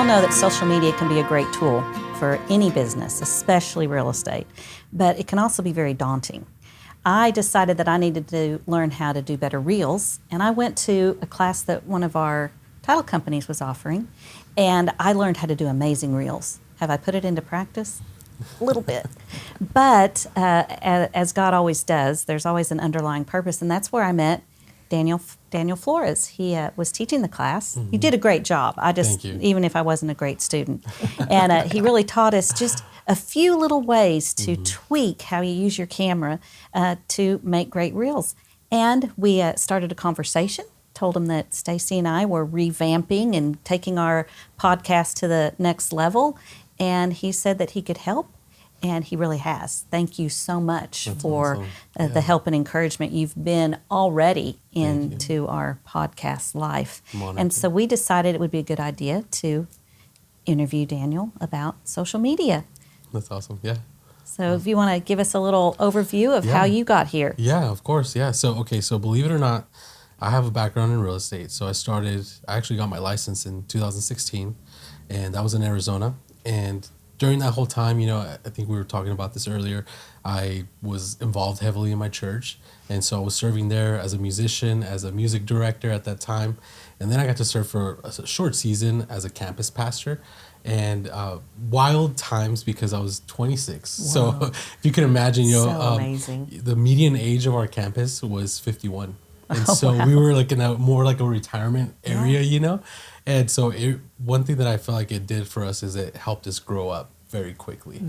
all know that social media can be a great tool for any business, especially real estate, but it can also be very daunting. I decided that I needed to learn how to do better reels, and I went to a class that one of our title companies was offering, and I learned how to do amazing reels. Have I put it into practice? A little bit. But as God always does, there's always an underlying purpose, and that's where I met Daniel Flores. He was teaching the class. You did a great job. Even if I wasn't a great student. And he really taught us just a few little ways to tweak how you use your camera to make great reels. And we started a conversation, told him that Stacy and I were revamping and taking our podcast to the next level. And he said that he could help. And he really has. Thank you so much for the help and encouragement you've been already into our podcast life. And so we decided it would be a good idea to interview Daniel about social media. That's awesome, yeah. So if you want to give us a little overview of how you got here. Yeah, of course, yeah. So believe it or not, I have a background in real estate. So I actually got my license in 2016, and that was in Arizona. And during that whole time, I think we were talking about this earlier, I was involved heavily in my church. And so I was serving there as a musician, as a music director at that time. And then I got to serve for a short season as a campus pastor. And wild times because I was 26. Wow. So if you can imagine, amazing. The median age of our campus was 51. And so we were like in a more like a retirement area, And so one thing that I felt like it did for us is it helped us grow up very quickly.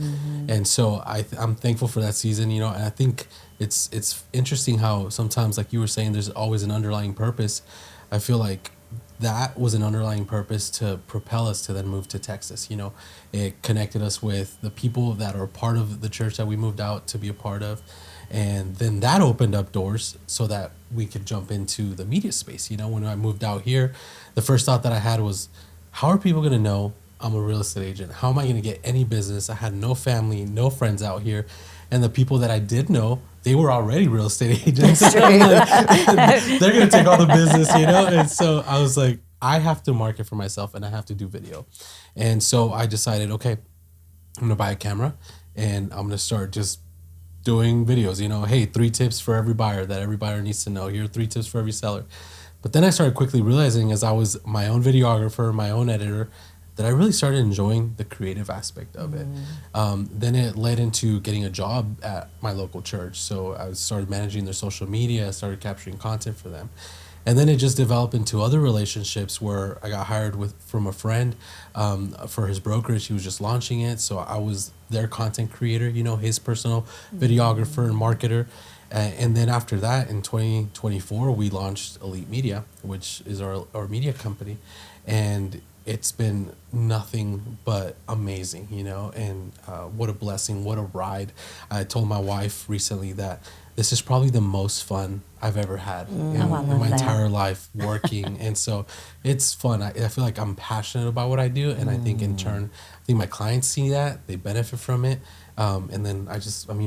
And so I'm thankful for that season, and I think it's interesting how sometimes, like you were saying, there's always an underlying purpose. I feel like that was an underlying purpose to propel us to then move to Texas. It connected us with the people that are part of the church that we moved out to be a part of. And then that opened up doors so that we could jump into the media space. When I moved out here, the first thought that I had was, how are people going to know I'm a real estate agent? How am I going to get any business? I had no family, no friends out here. And the people that I did know, they were already real estate agents. They're going to take all the business, And so I was like, I have to market for myself and I have to do video. And so I decided, okay, I'm going to buy a camera and I'm going to start just doing videos, hey, 3 tips for every buyer that every buyer needs to know. Here are 3 tips for every seller. But then I started quickly realizing, as I was my own videographer, my own editor, that I really started enjoying the creative aspect of it. Then it led into getting a job at my local church. So I started managing their social media, I started capturing content for them. And then it just developed into other relationships where I got hired from a friend for his brokerage. He was just launching it. So I was their content creator, his personal videographer and marketer. And then after that, in 2024, we launched Elite Media, which is our media company. And it's been nothing but amazing, and what a blessing, what a ride. I told my wife recently that this is probably the most fun I've ever had in my entire life working. And so it's fun. I feel like I'm passionate about what I do. And I think in turn, my clients see that, they benefit from it. And then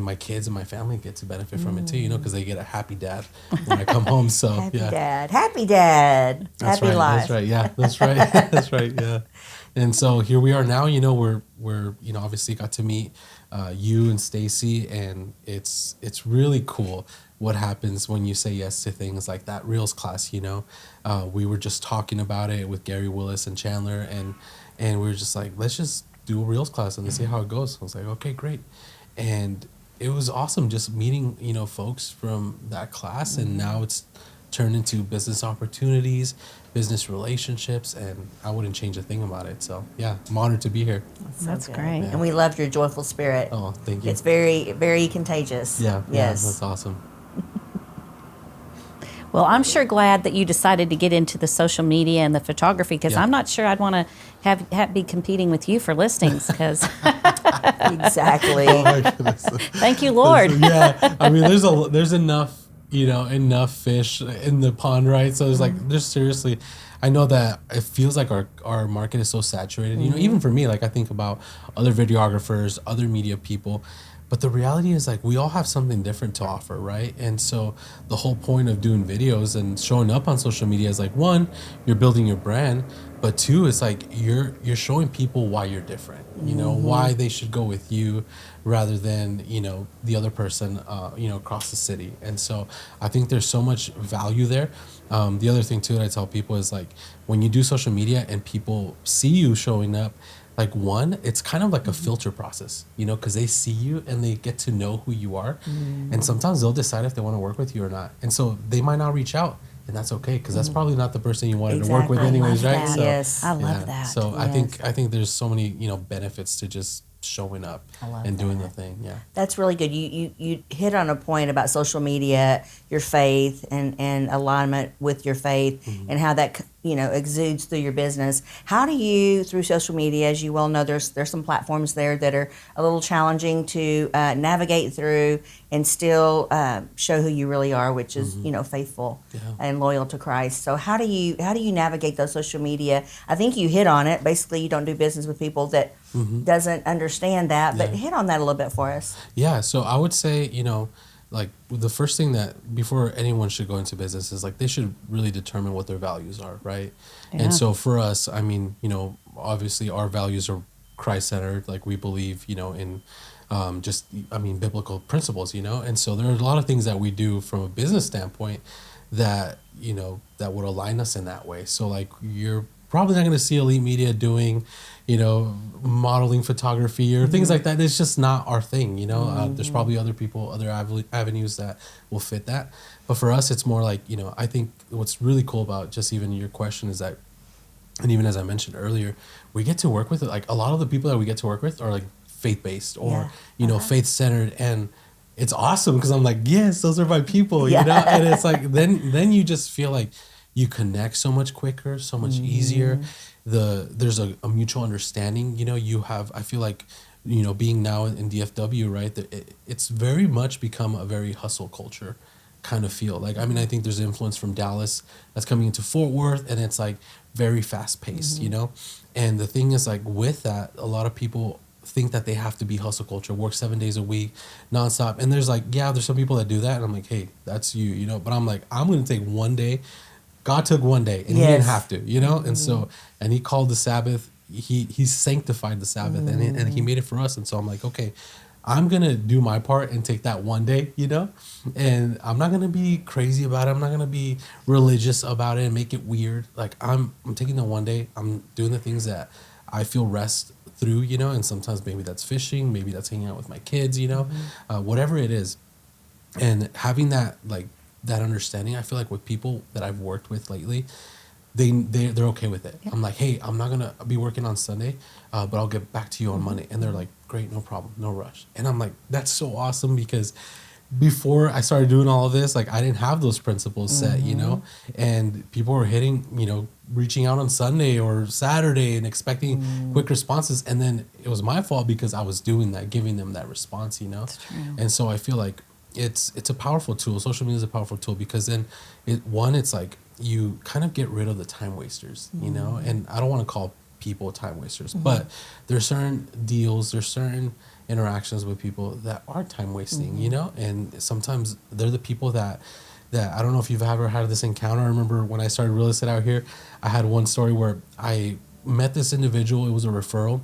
my kids and my family get to benefit from it too, because they get a happy dad when I come home. So happy dad, that's happy right, life. That's right. Yeah, that's right. That's right. Yeah. And so here we are now, we're obviously got to meet you and Stacy, and it's really cool what happens when you say yes to things like that Reels class. We were just talking about it with Gary Willis and Chandler, and we were just like, let's just do a Reels class and see how it goes. I was like, okay, great. And it was awesome just meeting, folks from that class. And now it's turned into business opportunities, business relationships, and I wouldn't change a thing about it. So yeah, I'm honored to be here. That's great. Yeah. And we loved your joyful spirit. Oh, thank you. It's very, very contagious. Yeah. Yes. That's awesome. Well, I'm sure glad that you decided to get into the social media and the photography, because I'm not sure I'd want to be competing with you for listings. Because exactly. Oh my goodness. Thank you, Lord. There's enough fish in the pond, right? So there's seriously, I know that it feels like our market is so saturated. Even for me, like I think about other videographers, other media people. But the reality is, like, we all have something different to offer, right? And so the whole point of doing videos and showing up on social media is like, one, you're building your brand, but two, it's like you're showing people why you're different. You know, why they should go with you rather than, you know, the other person, you know, across the city. And so I think there's so much value there. The other thing too that I tell people is, like, when you do social media and people see you showing up, like, one, it's kind of like a filter process, you know, because they see you and they get to know who you are. And sometimes they'll decide if they want to work with you or not. And so they might not reach out, and that's okay, because that's probably not the person you wanted to work with anyways, right? So, yes. I love that. So yes. I think there's so many, you know, benefits to just showing up and doing the thing. Yeah. That's really good. You hit on a point about social media, your faith, and alignment with your faith, and how that, you know, exudes through your business. How do you, through social media, as you well know, there's some platforms there that are a little challenging to navigate through and still show who you really are, which is, you know, faithful and loyal to Christ. So how do you navigate those social media? I think you hit on it. Basically, you don't do business with people that doesn't understand that, but hit on that a little bit for us. Yeah. So I would say, you know, like, the first thing that before anyone should go into business is, like, they should really determine what their values are, right? Yeah. And so for us, I mean, you know, obviously our values are Christ-centered. Like, we believe, you know, in biblical principles, you know? And so there are a lot of things that we do from a business standpoint that, you know, that would align us in that way. So, like, you're probably not going to see Elite Media doing, you know, modeling photography or things like that. It's just not our thing, you know. There's probably other people, other avenues that will fit that. But for us, it's more like, you know, I think what's really cool about just even your question is that, and even as I mentioned earlier, we get to work with it. Like, a lot of the people that we get to work with are, like, faith-based or, you know, faith-centered. And it's awesome because I'm like, yes, those are my people, you know. And it's like, then you just feel like you connect so much quicker, so much easier. There's a mutual understanding. You know, I feel like, you know, being now in DFW, right, it's very much become a very hustle culture kind of feel. Like, I mean, I think there's influence from Dallas that's coming into Fort Worth, and it's, like, very fast paced, you know. And the thing is, like, with that, a lot of people think that they have to be hustle culture, work 7 days a week, nonstop. And there's, like, there's some people that do that, and I'm like, hey, that's you know. But I'm like, I'm going to take one day. God took one day, and he didn't have to, you know? And so, and he called the Sabbath, he sanctified the Sabbath, and he made it for us. And so I'm like, okay, I'm going to do my part and take that one day, you know? And I'm not going to be crazy about it. I'm not going to be religious about it and make it weird. Like, I'm taking the one day. I'm doing the things that I feel rest through, you know? And sometimes maybe that's fishing, maybe that's hanging out with my kids, you know? Whatever it is. And having that, like, that understanding, I feel like with people that I've worked with lately, they're okay with it. I'm like, hey, I'm not gonna be working on Sunday, but I'll get back to you on Monday. And they're like, great, no problem, no rush. And I'm like, that's so awesome, because before I started doing all of this, like, I didn't have those principles set, you know, and people were reaching out on Sunday or Saturday and expecting quick responses. And then it was my fault because I was doing that, giving them that response, you know. That's true. And so I feel like it's a powerful tool. Social media is a powerful tool because then it's like you kind of get rid of the time wasters, you know. And I don't want to call people time wasters, but there's certain deals, there's certain interactions with people that are time wasting, you know. And sometimes they're the people that I don't know if you've ever had this encounter. I remember when I started real estate out here, I had one story where I met this individual. It was a referral.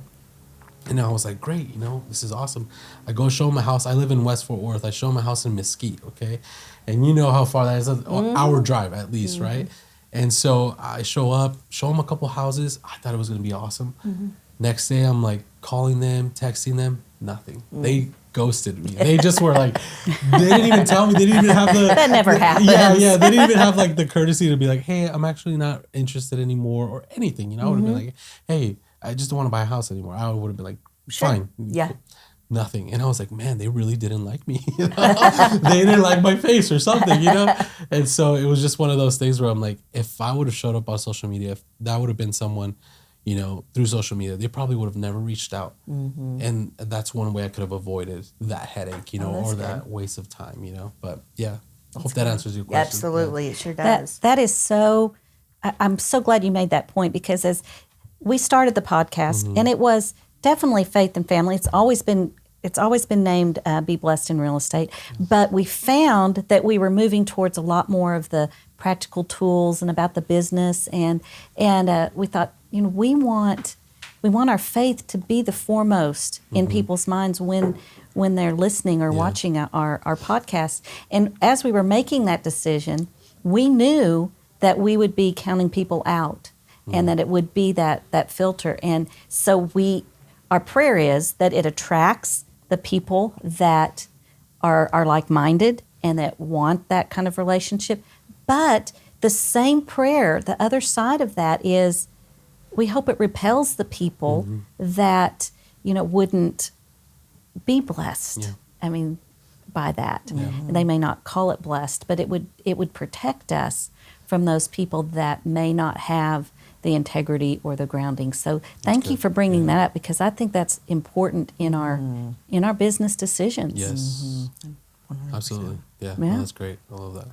And I was like, great, you know, this is awesome. I go show him a house. I live in West Fort Worth. I show him a house in Mesquite, okay? And you know how far that is, an hour drive at least, right? And so I show him a couple houses. I thought it was going to be awesome. Next day, I'm like calling them, texting them, nothing. They ghosted me. They just were like, they didn't even tell me. They didn't even have the... That never happens. Yeah. They didn't even have, like, the courtesy to be like, hey, I'm actually not interested anymore or anything. You know, I would have been like, hey, I just don't want to buy a house anymore. I would have been like, fine. Yeah. Nothing. And I was like, man, they really didn't like me. You know? They didn't like my face or something, you know? And so it was just one of those things where I'm like, if I would have showed up on social media, if that would have been someone, you know, through social media, they probably would have never reached out. And that's one way I could have avoided that headache, you know, or that waste of time, you know? But yeah, I hope that answers your question. Absolutely. It sure does. That is so, I'm so glad you made that point, because as we started the podcast, and it was definitely faith and family. It's always been, you know, it's always been named Be Blessed in Real Estate, but we found that we were moving towards a lot more of the practical tools and about the business, and we thought, we want our faith to be the foremost in people's minds when they're listening or watching our podcast. And as we were making that decision, we knew that we would be counting people out and that it would be that filter. And so our prayer is that it attracts the people that are like-minded and that want that kind of relationship. But the same prayer, the other side of that is, we hope it repels the people that, wouldn't be blessed. I mean, by that. And they may not call it blessed, but it would protect us from those people that may not have the integrity or the grounding. So thank you for bringing that up, because I think that's important in our business decisions. Yes. Absolutely. Yeah. Yeah. No, that's great. I love that.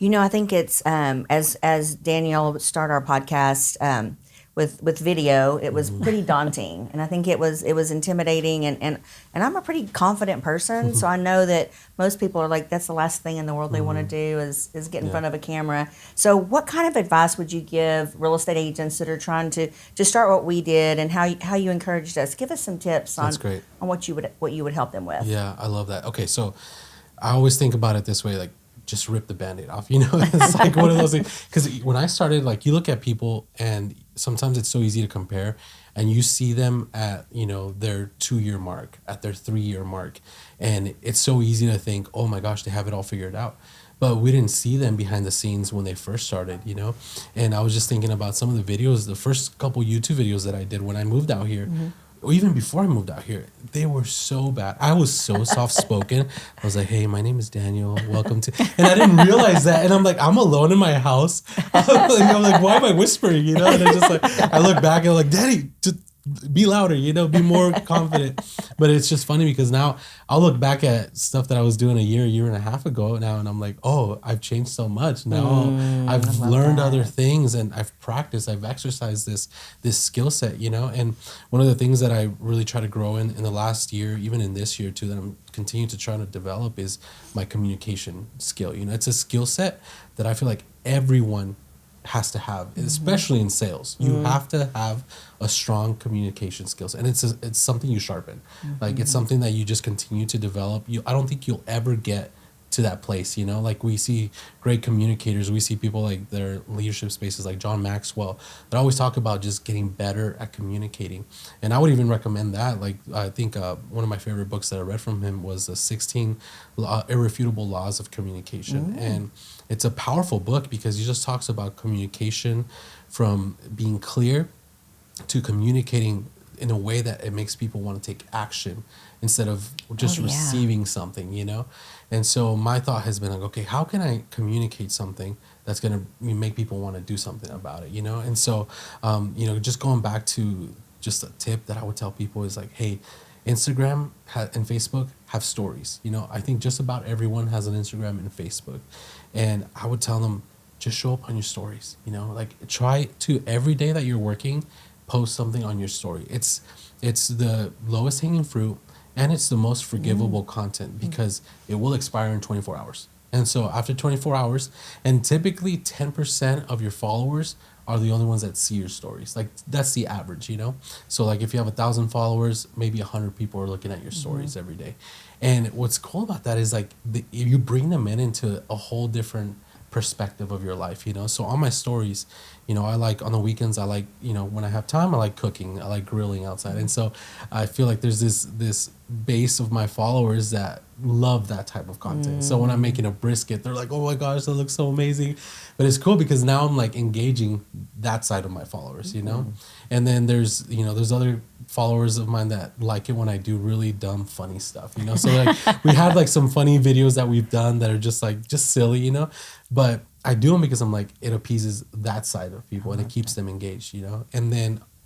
I think it's as Danielle started our podcast with video, it was pretty daunting, and I think it was intimidating. And I'm a pretty confident person, so I know that most people are like, that's the last thing in the world they want to do is get in front of a camera. So, what kind of advice would you give real estate agents that are trying to start what we did, and how you encouraged us? Give us some tips on what you would help them with. Yeah, I love that. Okay, so I always think about it this way, like, just rip the Band-Aid off, It's like one of those things. Because when I started, like, you look at people and sometimes it's so easy to compare, and you see them at, their 2-year mark, at their 3-year mark. And it's so easy to think, oh my gosh, they have it all figured out. But we didn't see them behind the scenes when they first started, And I was just thinking about some of the videos, the first couple YouTube videos that I did when I moved out here. Or even before I moved out here, they were so bad. I was so soft-spoken. I was like, hey, my name is Daniel. Welcome to... And I didn't realize that. And I'm like, I'm alone in my house. I'm like, why am I whispering, And I just like, I look back and I'm like, Daddy, just be louder, be more confident. But it's just funny because now I'll look back at stuff that I was doing a year and a half ago now, and I'm like, oh, I've changed so much. Now I've learned other things, and I've practiced, I've exercised this skill set, And one of the things that I really try to grow in the last year, even in this year too, that I'm continuing to try to develop is my communication skill. It's a skill set that I feel like everyone has to have, especially in sales. You have to have a strong communication skills, and it's something you sharpen. Like, it's something that you just continue to develop. I don't think you'll ever get to that place, Like, we see great communicators, we see people like their leadership spaces like John Maxwell that always talk about just getting better at communicating. And I would even recommend that. Like, I think one of my favorite books that I read from him was the 16 Irrefutable Laws of Communication. And it's a powerful book because he just talks about communication, from being clear to communicating in a way that it makes people want to take action instead of just receiving something, And so my thought has been like, okay, how can I communicate something that's going to make people want to do something about it, And so, just going back to just a tip that I would tell people is like, hey, Instagram and Facebook have stories. I think just about everyone has an Instagram and Facebook. And I would tell them, just show up on your stories. Like, try to, every day that you're working, post something on your story. It's the lowest hanging fruit, and it's the most forgivable content because it will expire in 24 hours. And so after 24 hours, and typically 10% of your followers are the only ones that see your stories. Like, that's the average, So like, if you have 1,000 followers, maybe 100 people are looking at your stories every day. And what's cool about that is like, you bring them into a whole different perspective of your life, So on my stories, I like, on the weekends, I like, when I have time, I like cooking, I like grilling outside. And so I feel like there's this base of my followers that love that type of content. So when I'm making a brisket, they're like, oh my gosh, that looks so amazing. But it's cool because now I'm like engaging that side of my followers, And then there's other followers of mine that like it when I do really dumb, funny stuff, So like, we have like some funny videos that we've done that are just silly, But I do them because I'm like, it appeases that side of people and it keeps them engaged,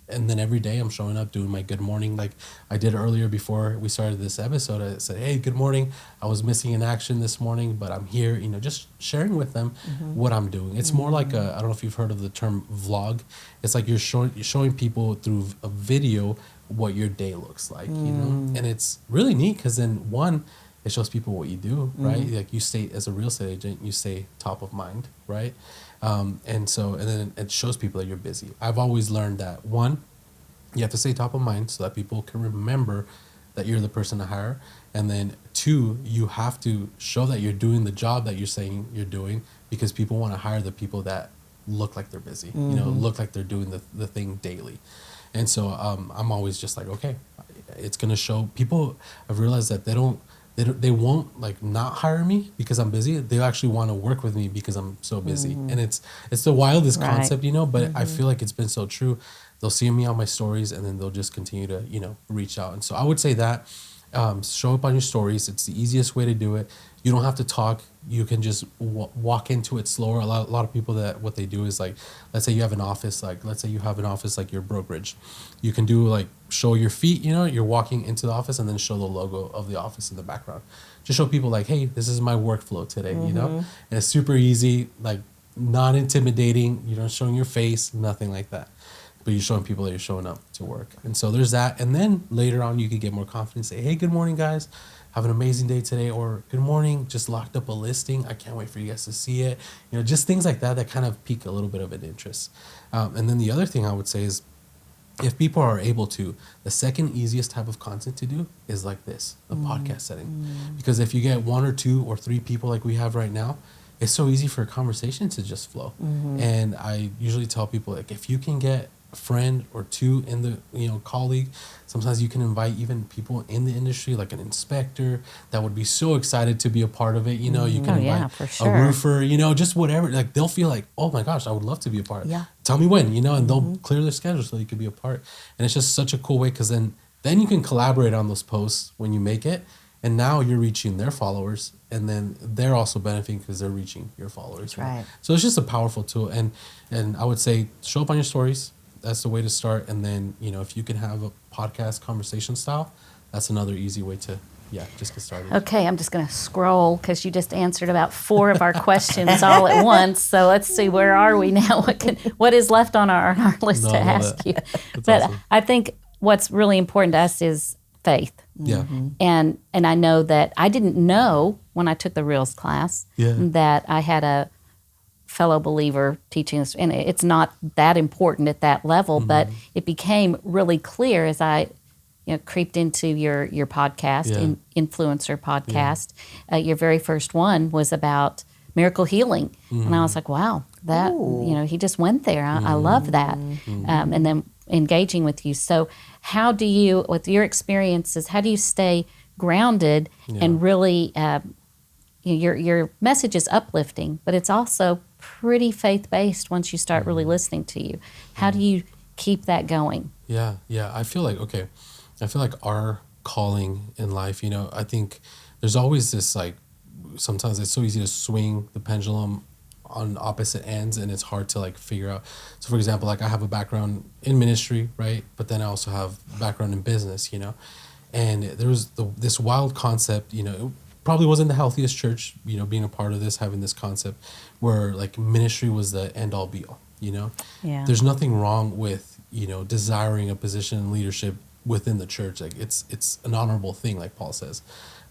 And then every day I'm showing up doing my good morning, like I did earlier before we started this episode. I said, hey, good morning. I was missing in action this morning, but I'm here, just sharing with them what I'm doing. It's more like I don't know if you've heard of the term vlog. It's like you're showing people through a video what your day looks like, you know? And it's really neat because then one, it shows people what you do, right? Like you stay as a real estate agent, you stay top of mind, right? And then it shows people that you're busy. I've always learned that one, you have to stay top of mind so that people can remember that you're the person to hire. And then two, you have to show that you're doing the job that you're saying you're doing, because people want to hire the people that look like they're busy, you know, look like they're doing the thing daily. And so I'm always just like, okay, it's going to show people. I've realized that they won't like not hire me because I'm busy. They actually want to work with me because I'm so busy. And it's the wildest concept, you know, but I feel like it's been so true. They'll see me on my stories and then they'll just continue to, you know, reach out. And so I would say that show up on your stories. It's the easiest way to do it. You don't have to talk. You can just walk into it slower. A lot of people, that what they do is like, let's say you have an office, like your brokerage. You can do like show your feet, you know, you're walking into the office and then show the logo of the office in the background. Just show people like, hey, this is my workflow today, you know? And it's super easy, like not intimidating. You're not showing your face, nothing like that. But you're showing people that you're showing up to work. And so there's that. And then later on, you could get more confident. Say, hey, good morning, guys. Have an amazing day today. Or good morning, just locked up a listing. I can't wait for you guys to see it. You know, just things like that that kind of pique a little bit of an interest. And then the other thing I would say is, if people are able to, the second easiest type of content to do is like this, a podcast setting. Because if you get 1 or 2 or 3 people like we have right now, it's so easy for a conversation to just flow. And I usually tell people, like, if you can get a friend or 2 in the, you know, colleague, sometimes you can invite even people in the industry, like an inspector that would be so excited to be a part of it. You know, you can invite for sure. a roofer, you know, just whatever. Like they'll feel like, oh my gosh, I would love to be a part. Yeah. Tell me when, you know, and they'll clear their schedule so you could be a part. And it's just such a cool way, because then you can collaborate on those posts when you make it. And now you're reaching their followers, and then they're also benefiting because they're reaching your followers. Right. So it's just a powerful tool. And I would say show up on your stories. That's the way to start. And then, you know, if you can have a podcast conversation style, that's another easy way to, just get started. Okay, I'm just going to scroll because you just answered about 4 of our questions all at once. So let's see, where are we now? What is left on our list to ask you? But awesome. I think what's really important to us is faith. Yeah. And I know that I didn't know when I took the REELS class that I had a fellow believer teaching us, and it's not that important at that level, but it became really clear as I creeped into your podcast, influencer podcast. Your very first one was about miracle healing, and I was like, wow, that he just went there. I love that. And then engaging with you. So how do you, with your experiences, how do you stay grounded and really your message is uplifting, but it's also pretty faith-based once you start really listening to you. How do you keep that going? Yeah. I feel like our calling in life, I think there's always this, like, sometimes it's so easy to swing the pendulum on opposite ends, and it's hard to, like, figure out. So, for example, like, I have a background in ministry, right? But then I also have a background in business, and there was this wild concept, it probably wasn't the healthiest church, being a part of this, having this concept where, like, ministry was the end all be all, Yeah. There's nothing wrong with, desiring a position in leadership within the church. Like, it's an honorable thing, like Paul says.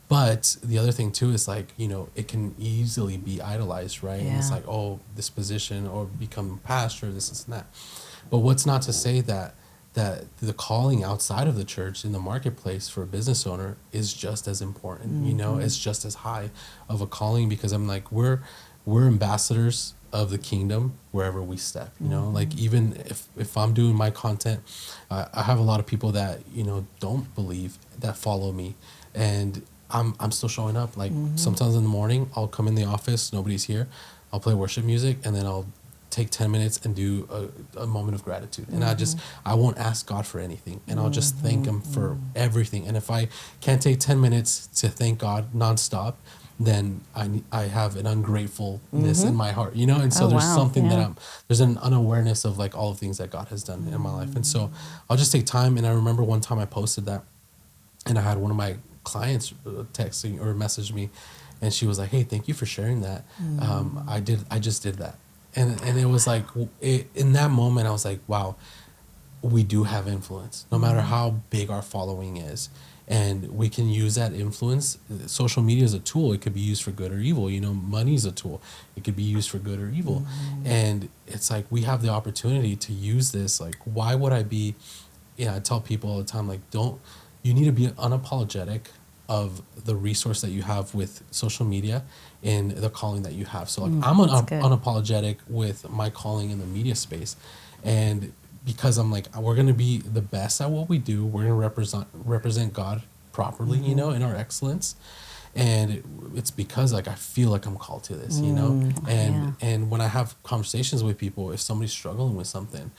But the other thing too is, like, it can easily be idolized, right? And it's like, oh, this position, or become pastor, this and that. But what's not to say that the calling outside of the church in the marketplace for a business owner is just as important, it's just as high of a calling, because I'm like, we're ambassadors of the kingdom wherever we step, like, even if I'm doing my content, I have a lot of people that, don't believe, that follow me, and I'm still showing up. Like, sometimes in the morning, I'll come in the office, nobody's here, I'll play worship music, and then I'll take 10 minutes and do a moment of gratitude. And I won't ask God for anything, and I'll just thank him for everything. And if I can't take 10 minutes to thank God nonstop, then I have an ungratefulness in my heart, and so there's something that there's an unawareness of, like, all the things that God has done in my life. And so I'll just take time. And I remember one time I posted that, and I had one of my clients texting or messaged me, and she was like, hey, thank you for sharing that. I just did that. And it was like, in that moment, I was like, wow, we do have influence, no matter how big our following is. And we can use that influence. Social media is a tool. It could be used for good or evil. You know, money is a tool. It could be used for good or evil. And it's like we have the opportunity to use this. Like, why would I be, I tell people all the time, like, you need to be unapologetic of the resource that you have with social media and the calling that you have. So like I'm unapologetic with my calling in the media space. And because I'm like, we're going to be the best at what we do. We're going to represent God properly, you know, in our excellence. And it's because like I feel like I'm called to this, you know. And when I have conversations with people, if somebody's struggling with something,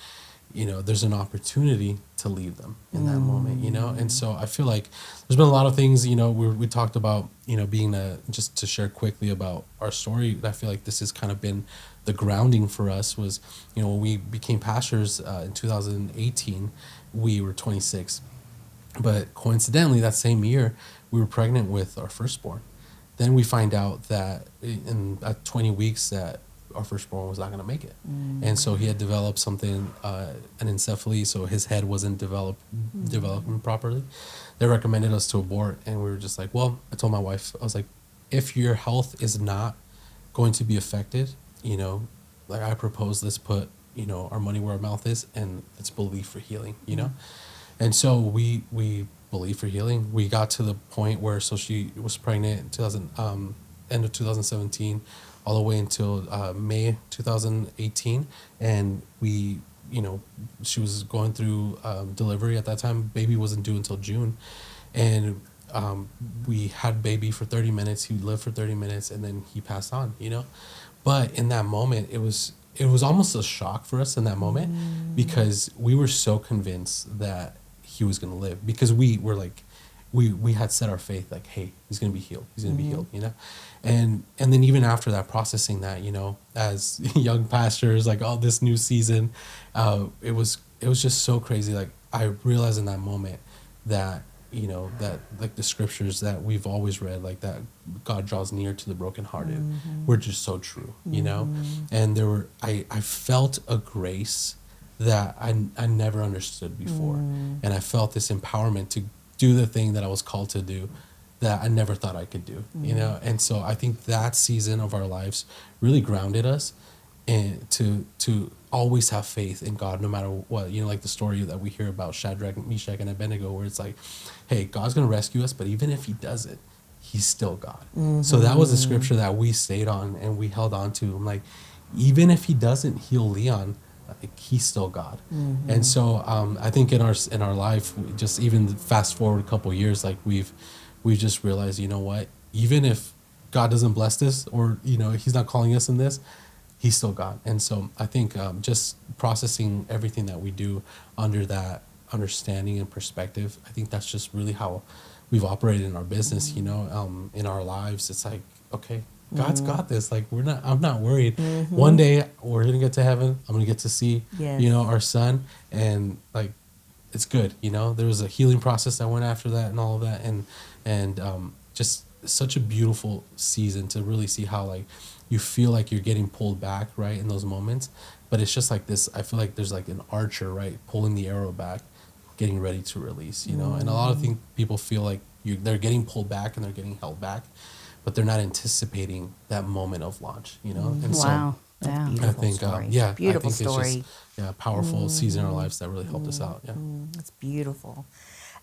you know, there's an opportunity to lead them in that moment, you know. And so I feel like there's been a lot of things, you know, we talked about, you know, being just to share quickly about our story. I feel like this has kind of been the grounding for us was, you know, when we became pastors in 2018, we were 26. But coincidentally, that same year, we were pregnant with our firstborn. Then we find out that at 20 weeks that our firstborn was not going to make it. And so he had developed something, an encephaly, so his head wasn't developing properly. They recommended us to abort, and we were just like, well, I told my wife, I was like, if your health is not going to be affected, you know, like I propose let's put, you know, our money where our mouth is, and let's believe for healing, you know. And so we believe for healing. We got to the point where, so she was pregnant in end of 2017, all the way until May 2018, and we, you know, she was going through delivery at that time. Baby wasn't due until June, and we had baby for 30 minutes. He lived for 30 minutes, and then he passed on, you know. But in that moment, it was almost a shock for us in that moment, because we were so convinced that he was going to live, because we were like, we had set our faith like, hey, he's going to be healed. He's going to be healed, you know? And then even after that, processing that, you know, as young pastors, like all this new season, it was just so crazy. Like I realized in that moment that, you know, that like the scriptures that we've always read, like that God draws near to the brokenhearted, were just so true, you know? And I felt a grace that I never understood before. And I felt this empowerment to do the thing that I was called to do that I never thought I could do, you know? And so I think that season of our lives really grounded us, and to always have faith in God no matter what, you know, like the story that we hear about Shadrach, Meshach, and Abednego, where it's like, hey, God's going to rescue us, but even if he doesn't, he's still God. So that was a scripture that we stayed on and we held on to. I'm like, even if he doesn't heal Leon, like, he's still God. And so I think in our life, just even fast forward a couple of years, like we've just realized, you know what, even if God doesn't bless this, or, you know, he's not calling us in this, he's still God. And so I think just processing everything that we do under that understanding and perspective, I think that's just really how we've operated in our business, you know, in our lives. It's like, okay, God's got this. Like I'm not worried. One day we're going to get to heaven. I'm going to get to see, you know, our son, and like, it's good. You know, there was a healing process that went after that and all of that. And just such a beautiful season to really see how like you feel like you're getting pulled back, right, in those moments. But it's just like this, I feel like there's like an archer, right, pulling the arrow back, getting ready to release, you know. And a lot of people feel like they're getting pulled back and they're getting held back, but they're not anticipating that moment of launch, you know. And wow. That's Yeah. beautiful I think, story. I Beautiful think story. it's just a powerful season in our lives that really helped us out. Yeah. That's beautiful.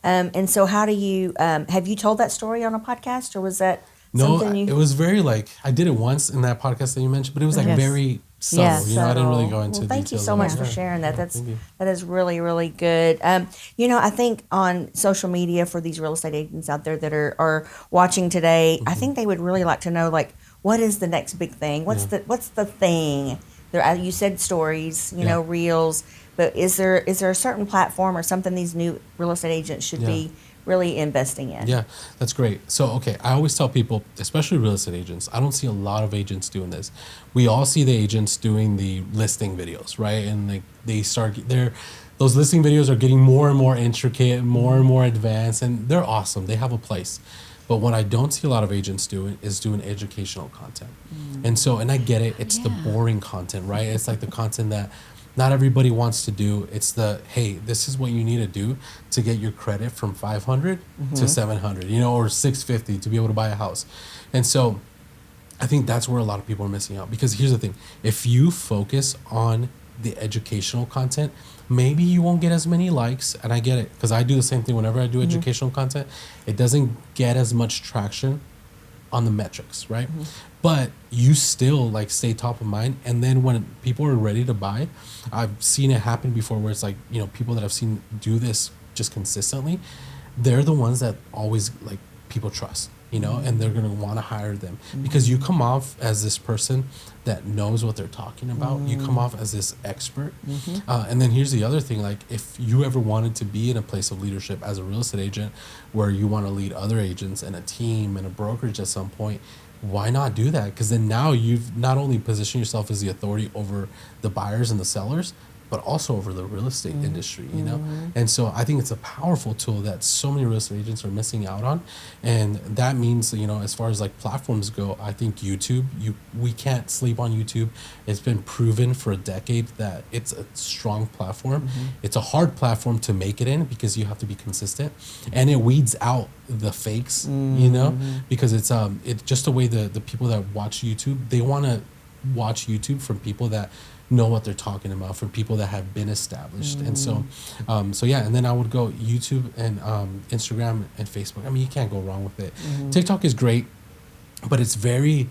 And so how do you, have you told that story on a podcast, or was that something you? It was very like, I did it once in that podcast that you mentioned, but it was like very subtle. Yes. You know, I didn't really go Well, into thank you details so of much it. for Yeah. sharing that. Thank you. That is really, really good. You know, I think on social media, for these real estate agents out there that are watching today, I think they would really like to know, like, what is the next big thing? What's the thing? You said stories, you know, reels, but is there a certain platform or something these new real estate agents should be really investing in? Yeah, that's great. So, okay, I always tell people, especially real estate agents, I don't see a lot of agents doing this. We all see the agents doing the listing videos, right? And those listing videos are getting more and more intricate, more and more advanced, and they're awesome. They have a place. But what I don't see a lot of agents doing is doing educational content. And I get it. It's the boring content, right? It's like the content that not everybody wants to do. It's the, hey, this is what you need to do to get your credit from 500 to 700, you know, or 650 to be able to buy a house. And so I think that's where a lot of people are missing out, because here's the thing. If you focus on the educational content, maybe you won't get as many likes. And I get it, because I do the same thing whenever I do educational content. It doesn't get as much traction on the metrics, right? But you still like stay top of mind. And then when people are ready to buy, I've seen it happen before where it's like, you know, people that I've seen do this just consistently, they're the ones that always like people trust, you know, and they're going to want to hire them because you come off as this person that knows what they're talking about. You come off as this expert. And then here's the other thing, like if you ever wanted to be in a place of leadership as a real estate agent where you want to lead other agents and a team and a brokerage at some point, why not do that? Because then now you've not only positioned yourself as the authority over the buyers and the sellers, but also over the real estate industry, you know? And so I think it's a powerful tool that so many real estate agents are missing out on. And that means, you know, as far as like platforms go, I think YouTube, we can't sleep on YouTube. It's been proven for a decade that it's a strong platform. It's a hard platform to make it in because you have to be consistent, and it weeds out the fakes, you know, because it's just the way the people that watch YouTube, they want to watch YouTube from people that know what they're talking about, from people that have been established. And so yeah, and then I would go YouTube and Instagram and Facebook. I mean, you can't go wrong with it. TikTok is great, but it's very,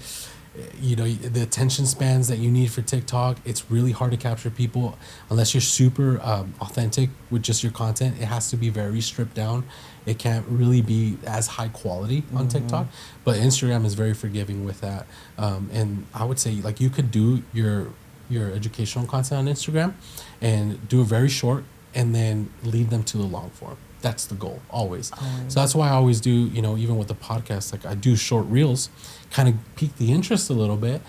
you know, the attention spans that you need for TikTok, it's really hard to capture people unless you're super authentic with just your content. It has to be very stripped down. It can't really be as high quality on TikTok, but Instagram is very forgiving with that. And I would say like you could do your educational content on Instagram and do it very short and then lead them to the long form. That's the goal always. So that's why I always do, you know, even with the podcast, like I do short reels, kind of pique the interest a little bit,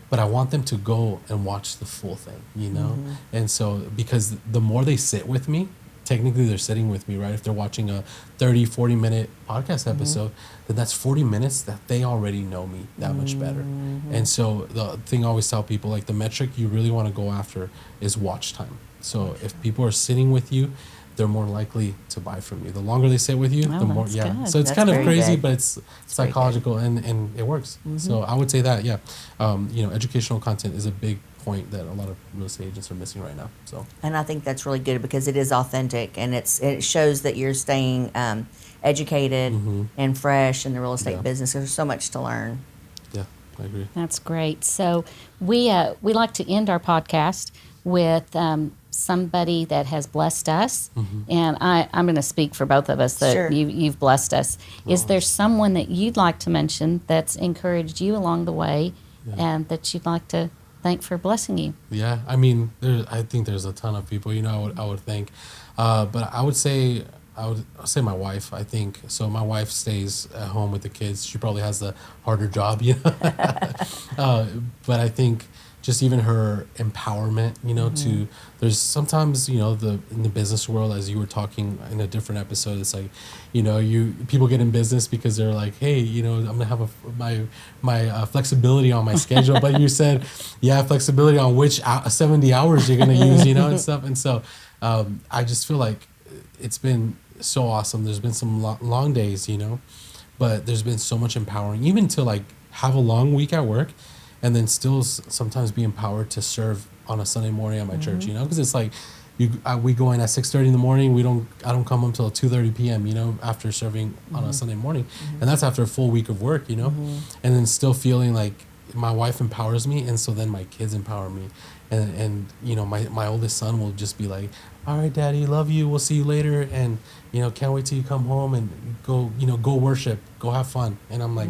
but I want them to go and watch the full thing, you know? And so, because the more they sit with me, technically they're sitting with me, right? If they're watching a 30, 40 minute podcast episode, then that's 40 minutes that they already know me that much better. And so the thing I always tell people, like the metric you really want to go after is watch time. So if people are sitting with you, they're more likely to buy from you. The longer they sit with you, the more, that's yeah. good. So it's That's kind of very crazy, good. but it's psychological and it works. So I would say that, yeah, you know, educational content is a big point that a lot of real estate agents are missing right now. So, And I think that's really good because it is authentic and it shows that you're staying educated and fresh in the real estate business. There's so much to learn. yeah, I agree. That's great. So we like to end our podcast with somebody that has blessed us, and I'm going to speak for both of us that Sure. you've blessed us. Is there someone that you'd like to mention that's encouraged you along the way, and that you'd like to thank for blessing you? Yeah, I mean, I think there's a ton of people, you know, I would think, but I would say my wife. I think so. My wife stays at home with the kids. She probably has the harder job, you know. But I think just even her empowerment, you know, to there's sometimes, you know, in the business world, as you were talking in a different episode, it's like, you know, people get in business because they're like, hey, you know, I'm gonna have my flexibility on my schedule. But you said, yeah, flexibility on which 70 hours you're gonna use, you know, and stuff. And so I just feel like it's been so awesome. There's been some long days, you know, but there's been so much empowering, even to like have a long week at work and then still sometimes be empowered to serve on a Sunday morning at my church, you know, because it's like we go in at 6:30 in the morning. I don't come until 2:30 p.m., you know, after serving on a Sunday morning. And that's after a full week of work, you know, and then still feeling like my wife empowers me. And so then my kids empower me. And you know, my oldest son will just be like, all right, Daddy, love you. We'll see you later. And, you know, can't wait till you come home and go worship, go have fun. And I'm like,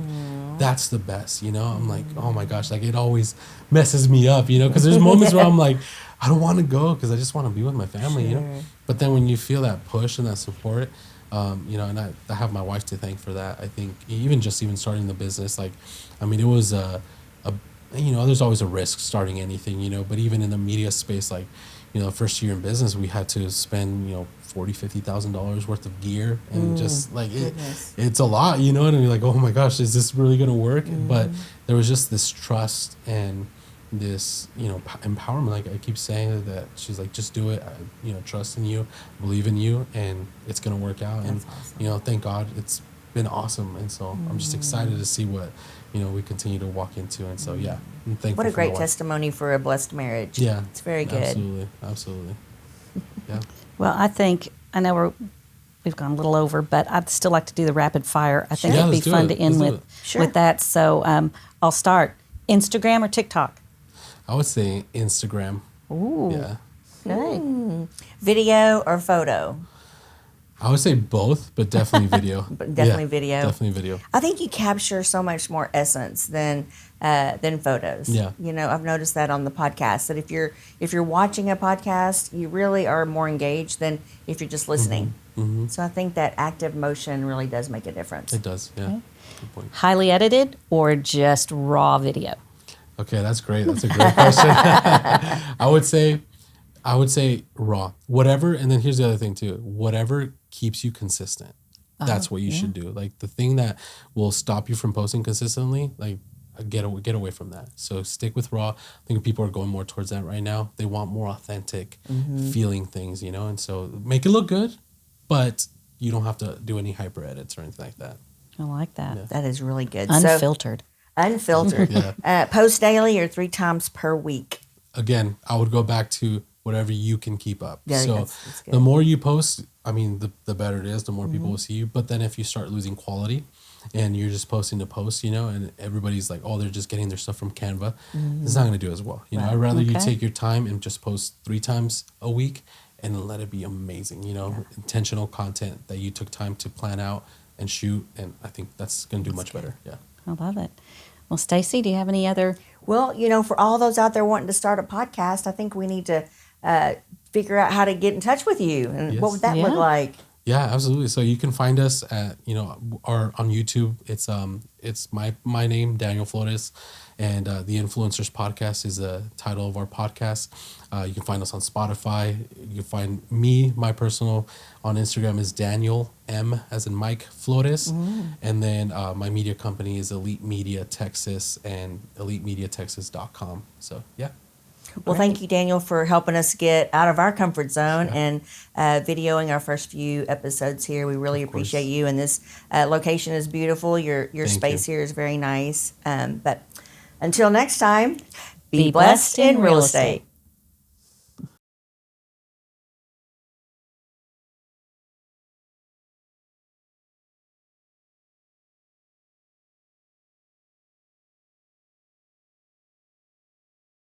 that's the best, you know? I'm like, oh my gosh, like it always messes me up, you know? Because there's moments where I'm like, I don't want to go because I just want to be with my family, you know? But then when you feel that push and that support, you know, and I have my wife to thank for that. I think even starting the business, like, I mean, it was you know, there's always a risk starting anything, you know, but even in the media space, like, you know, first year in business, we had to spend, you know, $40,000-$50,000 worth of gear, and just like it's a lot, you know, and you're like, oh my gosh, is this really gonna work? But there was just this trust and this, empowerment. Like I keep saying that she's like, just do it. Trust in you, believe in you, and it's gonna work out. That's And awesome. thank God it's been awesome. And so I'm just excited to see what we continue to walk into. And so yeah, I'm thankful. What a for great my wife. testimony for a blessed marriage. Yeah, It's very good. Absolutely. Yeah. Well, I know we've gone a little over, but I'd still like to do the rapid fire. I think Sure. Yeah, it'd be let's do fun it. to end Let's do with it. Sure. with that. So I'll start. Instagram or TikTok? I would say Instagram. Ooh. Yeah. Okay. Video or photo? I would say both, but definitely video. But definitely Yeah, video. Definitely video. I think you capture so much more essence than photos. Yeah. I've noticed that on the podcast, that if you're watching a podcast, you really are more engaged than if you're just listening. Mm-hmm. So I think that active motion really does make a difference. It does. Yeah. Okay. Good point. Highly edited or just raw video? Okay, that's great. That's a great question. I would say raw. Whatever, and then here's the other thing too. Whatever keeps you consistent. That's what you should do. Like the thing that will stop you from posting consistently, like get away from that. So stick with raw. I think people are going more towards that right now. They want more authentic feeling things, and so make it look good, but you don't have to do any hyper edits or anything like that. I like that. Yeah. That is really good. Unfiltered. Unfiltered. Yeah. Post daily or 3 times per week. Again, I would go back to whatever you can keep up. Yeah, so that's good. the more you post, I mean, the better it is, the more people will see you. But then if you start losing quality and you're just posting to post, and everybody's like, oh, they're just getting their stuff from Canva, it's not going to do as well. Right. I'd rather you Okay. take your time and just post 3 times a week and let it be amazing, intentional content that you took time to plan out and shoot. And I think that's going to do much better. Yeah. I love it. Well, Stacy, do you have any other? Well, for all those out there wanting to start a podcast, I think we need to figure out how to get in touch with you. And what Yes. would that Yeah. look like? Yeah, absolutely. So you can find us at our on YouTube. It's my name, Daniel Flores, and the Influencers Podcast is the title of our podcast. You can find us on Spotify. You can find me, my personal, on Instagram is Daniel M as in Mike Flores, and then my media company is Elite Media Texas and EliteMediaTexas.com. So yeah. Well, thank you, Daniel, for helping us get out of our comfort zone and videoing our first few episodes here. We really appreciate you. And this location is beautiful. Your Thank space you. here is very nice. But until next time, Be blessed in real estate.